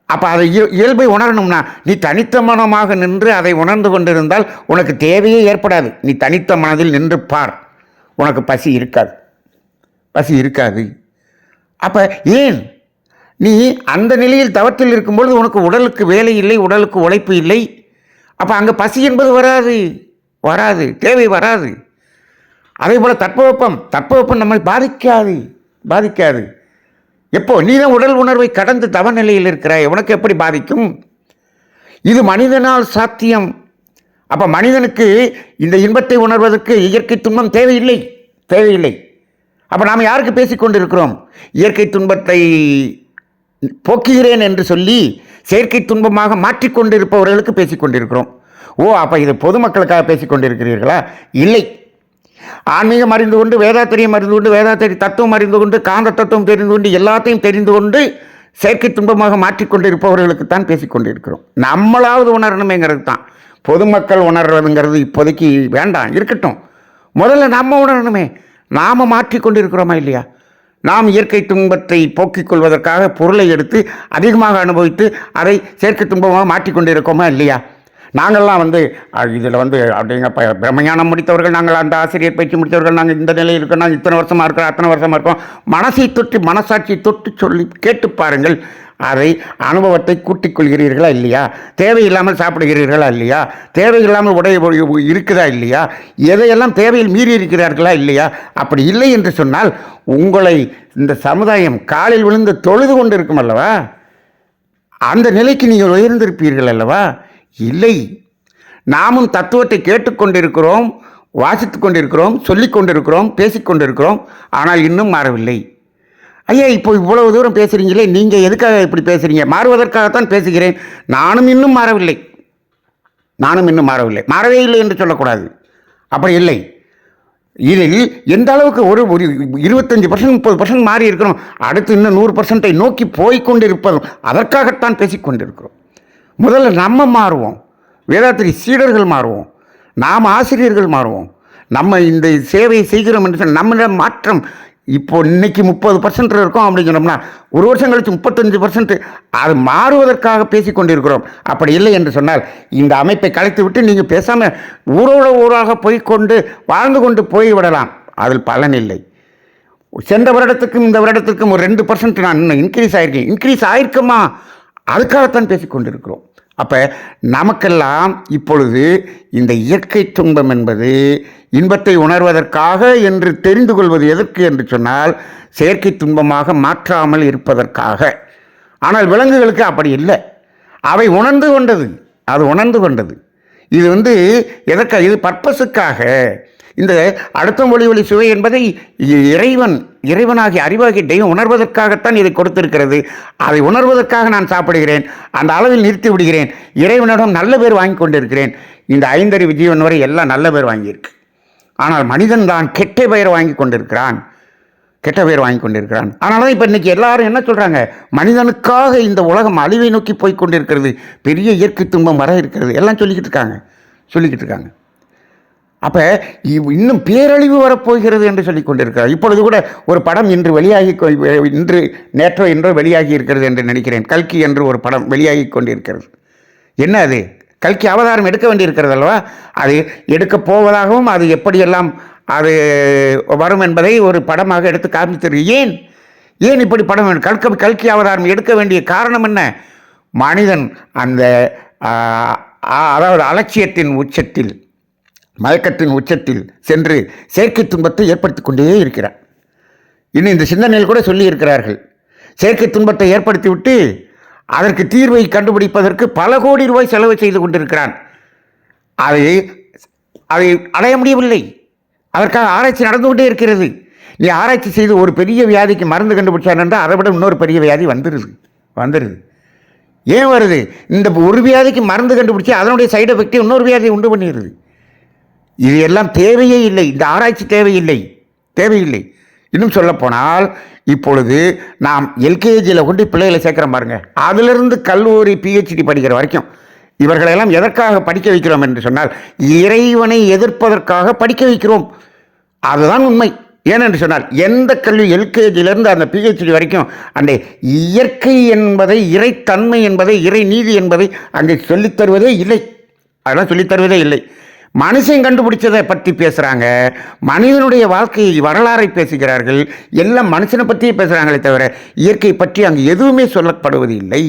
அப்போ அதை இயல்பை உணரணும்னா நீ தனித்த மனமாக நின்று அதை உணர்ந்து கொண்டிருந்தால் உனக்கு தேவையே ஏற்படாது. நீ தனித்த மனதில் நின்று பார், உனக்கு பசி இருக்காது. பசி இருக்காது. அப்போ ஏன் நீ அந்த நிலையில் தவத்தில் இருக்கும்பொழுது உனக்கு உடலுக்கு வேலை இல்லை, உடலுக்கு உழைப்பு இல்லை. அப்போ அங்கே பசி என்பது வராது, தேவை வராது. அதே போல் தட்பவெப்பம் நம்மை பாதிக்காது. எப்போ நீ தான் உடல் உணர்வை கடந்து தவ நிலையில் இருக்கிறாய், உனக்கு எப்படி பாதிக்கும்? இது மனிதனால் சாத்தியம். அப்போ மனிதனுக்கு இந்த இன்பத்தை உணர்வதற்கு இயற்கை துன்பம் தேவையில்லை. அப்போ நாம் யாருக்கு பேசிக்கொண்டிருக்கிறோம்? இயற்கை துன்பத்தை போக்குகிறேன் என்று சொல்லி செயற்கை துன்பமாக மாற்றிக்கொண்டிருப்பவர்களுக்கு பேசிக்கொண்டிருக்கிறோம். அப்போ இது பொதுமக்களுக்காக பேசிக்கொண்டிருக்கிறீர்களா? இல்லை. ஆன்மீகம் அறிந்து கொண்டு, வேதாத்திரியம் அறிந்து கொண்டு, வேதாத்திரி தத்துவம் அறிந்து கொண்டு, காந்த தத்துவம் தெரிந்து கொண்டு, எல்லாத்தையும் தெரிந்து கொண்டு செயற்கை துன்பமாக மாற்றிக்கொண்டிருப்பவர்களுக்கு தான் பேசிக்கொண்டிருக்கிறோம். நம்மளாவது உணரணுமேங்கிறது தான். பொதுமக்கள் உணர்வதுங்கிறது இப்போதைக்கு வேண்டாம், இருக்கட்டும். முதல்ல நம்ம உணரணுமே. நாம் மாற்றிக்கொண்டிருக்கிறோமா இல்லையா? நாம் இயற்கை துன்பத்தை போக்கிக் கொள்வதற்காக பொருளை எடுத்து அதிகமாக அனுபவித்து அதை செயற்கை துன்பமாக மாற்றிக்கொண்டிருக்கோமா இல்லையா? நாங்கள்லாம் இதில் அப்படிங்க பிரம்மஞானம் முடித்தவர்கள், நாங்கள் அந்த ஆசிரியர் பயிற்சி முடித்தவர்கள், நாங்கள் இந்த நிலையில் இருக்கோம், நாங்கள் இத்தனை வருஷமாக இருக்கிறோம், அத்தனை வருஷமாக இருக்கோம். மனசாட்சியை தொட்டு சொல்லி கேட்டு பாருங்கள். அதை அனுபவத்தை கூட்டிக் கொள்கிறீர்களா இல்லையா? தேவையில்லாமல் சாப்பிடுகிறீர்களா இல்லையா? தேவையில்லாமல் உடை இருக்குதா இல்லையா? எதையெல்லாம் தேவையில் மீறி இருக்கிறார்களா இல்லையா? அப்படி இல்லை என்று சொன்னால் உங்களை இந்த சமுதாயம் காலில் விழுந்து தொழுது கொண்டு இருக்கும் அல்லவா? அந்த நிலைக்கு நீங்கள் உயர்ந்திருப்பீர்கள் அல்லவா? இல்லை. நாமும் தத்துவத்தை கேட்டுக்கொண்டிருக்கிறோம், வாசித்து கொண்டிருக்கிறோம், சொல்லிக் கொண்டிருக்கிறோம், பேசிக்கொண்டிருக்கிறோம். ஆனால் இன்னும் மாறவில்லை. ஐயா, இப்போ இவ்வளவு தூரம் பேசுகிறீங்களே, நீங்கள் எதுக்காக இப்படி பேசுகிறீங்க? மாறுவதற்காகத்தான் பேசுகிறேன். நானும் இன்னும் மாறவில்லை. மாறவே இல்லை என்று சொல்லக்கூடாது. அப்படி இல்லை. இதில் எந்த அளவுக்கு ஒரு 25% 30% மாறி இருக்கிறோம். அடுத்து இன்னும் 100% நோக்கி போய்கொண்டிருப்பதும் அதற்காகத்தான் பேசிக்கொண்டிருக்கிறோம். முதல்ல நம்ம மாறுவோம். வேதாத்திரி சீடர்கள் மாறுவோம். நாம் ஆசிரியர்கள் மாறுவோம். நம்ம இந்த சேவையை செய்கிறோம் என்று சொன்னால் நம்மளோட மாற்றம் இப்போ இன்னைக்கு 30% இருக்கோம் அப்படின்னு சொன்னோம்னா ஒரு வருஷம் கழிச்சு 35% அது மாறுவதற்காக பேசிக்கொண்டிருக்கிறோம். அப்படி இல்லை என்று சொன்னால் இந்த அமைப்பை கலைத்து விட்டு நீங்கள் பேசாமல் ஊராக போய்கொண்டு வாழ்ந்து கொண்டு போய்விடலாம். அதில் பலன் இல்லை. சென்ற வருடத்துக்கும் இந்த வருடத்துக்கும் ஒரு 2% நான் இன்னும் இன்க்ரீஸ் ஆயிருக்குமா? அதுக்காகத்தான் பேசிக்கொண்டிருக்கிறோம். அப்போ நமக்கெல்லாம் இப்பொழுது இந்த இயற்கை துன்பம் என்பது இன்பத்தை உணர்வதற்காக என்று தெரிந்து கொள்வது எதற்கு என்று சொன்னால் செயற்கை துன்பமாக மாற்றாமல் இருப்பதற்காக. ஆனால் விலங்குகளுக்கு அப்படி இல்லை. அவை உணர்ந்து கொண்டது. இது எதற்காக? இது பர்பஸுக்காக. இந்த அடுத்த ஒளி சுவை என்பதை இறைவனாகி அறிவாகி தெய்வம் உணர்வதற்காகத்தான் இதை கொடுத்திருக்கிறது. அதை உணர்வதற்காக நான் சாப்பிடுகிறேன், அந்த அளவில் நிறுத்தி விடுகிறேன். இறைவனிடம் நல்ல பேர் வாங்கி கொண்டிருக்கிறேன். இந்த 5 அறிவு ஜீவன் வரை எல்லாம் நல்ல பேர் வாங்கியிருக்கு. ஆனால் மனிதன் தான் கெட்ட பெயர் வாங்கி கொண்டிருக்கிறான். அதனால தான் இப்போ இன்றைக்கி எல்லாரும் என்ன சொல்கிறாங்க? மனிதனுக்காக இந்த உலகம் அழிவை நோக்கி போய் கொண்டிருக்கிறது, பெரிய இயற்கை துன்பம் வர இருக்கிறது, எல்லாம் சொல்லிக்கிட்டு இருக்காங்க. அப்போ இன்னும் பேரழிவு வரப்போகிறது என்று சொல்லிக் கொண்டிருக்கிறார். இப்பொழுது கூட ஒரு படம் நேற்றோ இன்றோ வெளியாகி இருக்கிறது என்று நினைக்கிறேன். கல்கி என்று ஒரு படம் வெளியாகி கொண்டிருக்கிறது. என்ன அது? கல்கி அவதாரம் எடுக்க வேண்டியிருக்கிறது அல்லவா? அது எடுக்கப் போவதாகவும் அது எப்படியெல்லாம் அது வரும் என்பதை ஒரு படமாக எடுத்து காமித்தது. ஏன் இப்படி படம் கல்கி அவதாரம் எடுக்க வேண்டிய காரணம் என்ன? மனிதன் அந்த அதாவது அலட்சியத்தின் உச்சத்தில், மயக்கத்தின் உச்சத்தில் சென்று செயற்கை துன்பத்தை ஏற்படுத்தி கொண்டே இருக்கிறார். இன்னும் இந்த சிந்தனையில் கூட சொல்லி இருக்கிறார்கள், செயற்கை துன்பத்தை ஏற்படுத்திவிட்டு அதற்கு தீர்வை கண்டுபிடிப்பதற்கு பல கோடி ரூபாய் செலவு செய்து கொண்டிருக்கிறான். அதை அடைய முடியவில்லை. அதற்காக ஆராய்ச்சி நடந்து கொண்டே இருக்கிறது. நீ ஆராய்ச்சி செய்து ஒரு பெரிய வியாதிக்கு மருந்து கண்டுபிடிச்சான் என்றால் அதை விட இன்னொரு பெரிய வியாதி வந்துடுது. ஏன் வருது? இந்த ஒரு வியாதிக்கு மருந்து கண்டுபிடிச்சி அதனுடைய சைடு எஃபெக்டை இன்னொரு வியாதியை உண்டு பண்ணிடுது. இது எல்லாம் தேவையே இல்லை. இந்த ஆராய்ச்சி தேவையில்லை. இன்னும் சொல்லப்போனால் இப்பொழுது நாம் எல்கேஜியில் கொண்டு பிள்ளைகளை சேர்க்குறோம் பாருங்க, அதிலிருந்து கல்லூரி PhD படிக்கிற வரைக்கும் இவர்களெல்லாம் எதற்காக படிக்க வைக்கிறோம் என்று சொன்னால் இறைவனை எதிர்ப்பதற்காக படிக்க வைக்கிறோம். அதுதான் உண்மை. ஏனென்று சொன்னால் எந்த கல்வி எல்கேஜியிலிருந்து அந்த PhD வரைக்கும் அந்த இயற்கை என்பதை, இறைத்தன்மை என்பதை, இறை நீதி என்பதை அங்கே சொல்லித்தருவதே இல்லை. அதெல்லாம் சொல்லித்தருவதே இல்லை. மனுஷன் கண்டுபிடிச்சதை பற்றி பேசுகிறாங்க, மனிதனுடைய வாழ்க்கை வரலாறை பேசுகிறார்கள், எல்லாம் மனுஷனை பற்றியே பேசுகிறாங்களே தவிர இயற்கை பற்றி அங்கு எதுவுமே சொல்லப்படுவது இல்லை.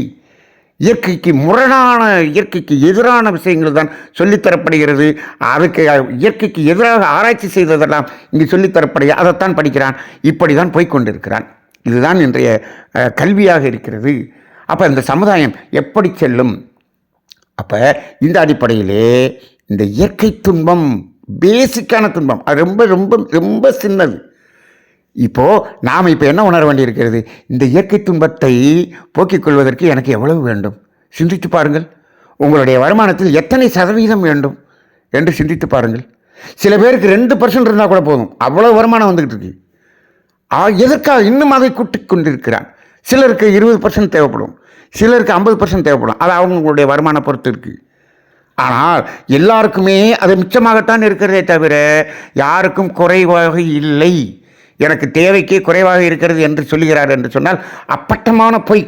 இயற்கைக்கு முரணான, இயற்கைக்கு எதிரான விஷயங்கள் தான் சொல்லித்தரப்படுகிறது. அதுக்கு இயற்கைக்கு எதிராக ஆராய்ச்சி செய்ததெல்லாம் இங்கு சொல்லித்தரப்படுகிறது. அதைத்தான் படிக்கிறான், இப்படி தான் போய்கொண்டிருக்கிறான். இதுதான் இன்றைய கல்வியாக இருக்கிறது. அப்போ இந்த சமுதாயம் எப்படி செல்லும்? அப்போ இந்த அடிப்படையிலே இந்த இயற்கை துன்பம் பேசிக்கான துன்பம், அது ரொம்ப ரொம்ப ரொம்ப சின்னது. இப்போது நாம் இப்போ என்ன உணர வேண்டியிருக்கிறது? இந்த இயற்கை துன்பத்தை போக்கிக் கொள்வதற்கு எனக்கு எவ்வளவு வேண்டும் சிந்தித்து பாருங்கள். உங்களுடைய வருமானத்தில் எத்தனை சதவீதம் வேண்டும் என்று சிந்தித்து பாருங்கள். சில பேருக்கு 2% இருந்தால் கூட போதும், அவ்வளோ வருமானம் வந்துக்கிட்டு இருக்கு. எதற்காக இன்னும் அதை கூட்டிக் கொண்டிருக்கிறான்? சிலருக்கு 20% தேவைப்படும், சிலருக்கு 50% தேவைப்படும். அது அவங்களுடைய வருமானம் பொறுத்து இருக்குது. ஆனால் எல்லாருக்குமே அது மிச்சமாகத்தான் இருக்கிறதே தவிர யாருக்கும் குறைவாக இல்லை. எனக்கு தேவைக்கே குறைவாக இருக்கிறது என்று சொல்லுகிறார் என்று சொன்னால் அப்பட்டமான பொய்,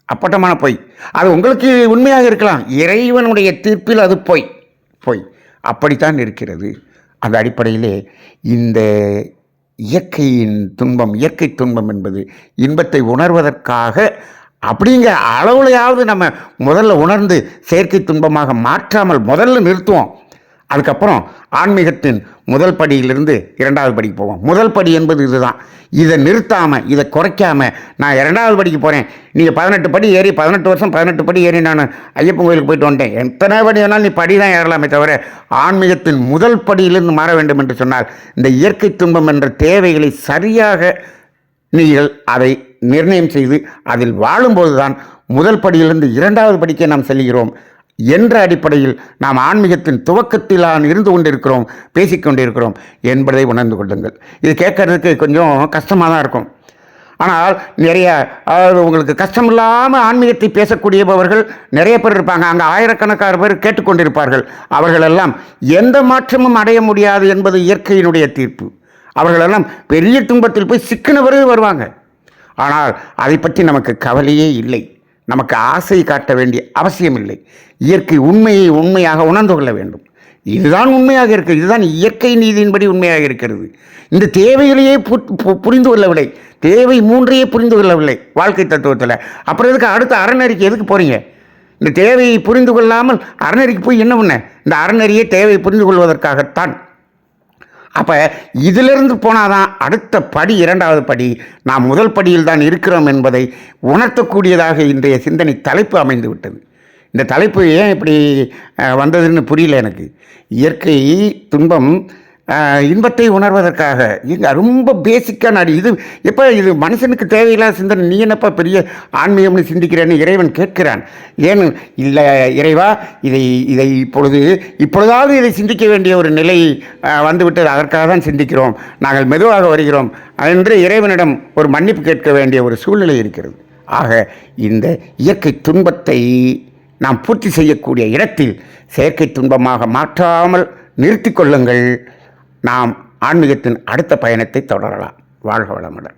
அப்பட்டமான பொய். அது உங்களுக்கு உண்மையாக இருக்கலாம், இறைவனுடைய தீர்ப்பில் அது பொய். அப்படித்தான் இருக்கிறது. அந்த அடிப்படையிலே இந்த இயற்கையின் துன்பம், இயற்கை துன்பம் என்பது இன்பத்தை உணர்வதற்காக அப்படிங்கிற அளவுலையாவது நம்ம முதல்ல உணர்ந்து செயற்கை துன்பமாக மாற்றாமல் முதல்ல நிறுத்துவோம். அதுக்கப்புறம் ஆன்மீகத்தின் முதல் படியிலிருந்து 2வது படிக்கு போவோம். முதல் படி என்பது இதுதான். இதை நிறுத்தாமல், இதை குறைக்காமல் நான் 2வது படிக்கு போகிறேன். நீங்கள் 18 படி ஏறி 18 வருஷம் 18 படி ஏறி நான் ஐயப்பன் கோயிலுக்கு போயிட்டு வந்துட்டேன், எத்தனை படி வேணாலும் நீ படி தான் ஏறலாமே தவிர ஆன்மீகத்தின் முதல் படியிலிருந்து மாற வேண்டும் என்று சொன்னால் இந்த இயற்கை துன்பம் என்ற தேவைகளை சரியாக நீங்கள் அதை நிர்ணயம் செய்து அதில் வாழும்போது தான் முதல் படியிலிருந்து 2வது படிக்கே நாம் செல்கிறோம் என்ற அடிப்படையில் நாம் ஆன்மீகத்தின் துவக்கத்தில் இருந்து கொண்டிருக்கிறோம், பேசிக்கொண்டிருக்கிறோம் என்பதை உணர்ந்து கொள்ளுங்கள். இது கேட்கறதுக்கு கொஞ்சம் கஷ்டமாக தான் இருக்கும். ஆனால் நிறைய, அதாவது உங்களுக்கு கஷ்டம் இல்லாமல் ஆன்மீகத்தை பேசக்கூடியவர்கள் நிறைய பேர் இருப்பாங்க. அங்கே ஆயிரக்கணக்கான பேர் கேட்டுக்கொண்டிருப்பார்கள். அவர்களெல்லாம் எந்த மாற்றமும் அடைய முடியாது என்பது இயற்கையினுடைய தீர்ப்பு. அவர்களெல்லாம் பெரிய துன்பத்தில் போய் சிக்கின பிறகு வருவாங்க. ஆனால் அதை பற்றி நமக்கு கவலையே இல்லை, நமக்கு ஆசை காட்ட வேண்டிய அவசியம் இல்லை. இயற்கை உண்மையை உண்மையாக உணர்ந்து கொள்ள வேண்டும். இதுதான் உண்மையாக இருக்கிறது, இதுதான் இயற்கை நீதியின்படி உண்மையாக இருக்கிறது. இந்த தேவைகளையே புரிந்து கொள்ளவில்லை, தேவை 3ஐயே புரிந்து கொள்ளவில்லை வாழ்க்கை தத்துவத்தில். அப்புறம் எதுக்கு அடுத்த அறநெறிக்கு எதுக்கு போகிறீங்க? இந்த தேவையை புரிந்து கொள்ளாமல் அறநெறிக்கு போய் என்ன பண்ண? இந்த அறநெறியை தேவையை புரிந்து கொள்வதற்காகத்தான். அப்போ இதிலிருந்து போனால் தான் அடுத்த படி, 2வது படி, நாம் முதல் படியில் தான் இருக்கிறோம் என்பதை உணர்த்தக்கூடியதாக இன்றைய சிந்தனை தலைப்பு அமைந்து விட்டது. இந்த தலைப்பு ஏன் இப்படி வந்ததுன்னு புரியல எனக்கு. இயற்கை துன்பம் இன்பத்தை உணர்வதற்காக இங்கே ரொம்ப பேசிக்கான இது எப்போ இது மனுஷனுக்கு தேவையில்லாத சிந்தனை. நீ என்னப்பா பெரிய ஆன்மீகம்னு சிந்திக்கிறேன்னு இறைவன் கேட்கிறான். ஏன் இல்லை இறைவா, இதை இப்பொழுதாவது இதை சிந்திக்க வேண்டிய ஒரு நிலை வந்துவிட்டது, அதற்காக தான் சிந்திக்கிறோம், நாங்கள் மெதுவாக வருகிறோம் என்று இறைவனிடம் ஒரு மன்னிப்பு கேட்க வேண்டிய ஒரு சூழ்நிலை இருக்கிறது. ஆக இந்த இயற்கை துன்பத்தை நாம் பூர்த்தி செய்யக்கூடிய இடத்தில் செயற்கை துன்பமாக மாற்றாமல் நிறுத்தி கொள்ளுங்கள். நாம் ஆன்மீகத்தின் அடுத்த பயணத்தை தொடரலாம். வாழ்க வளமுடன்.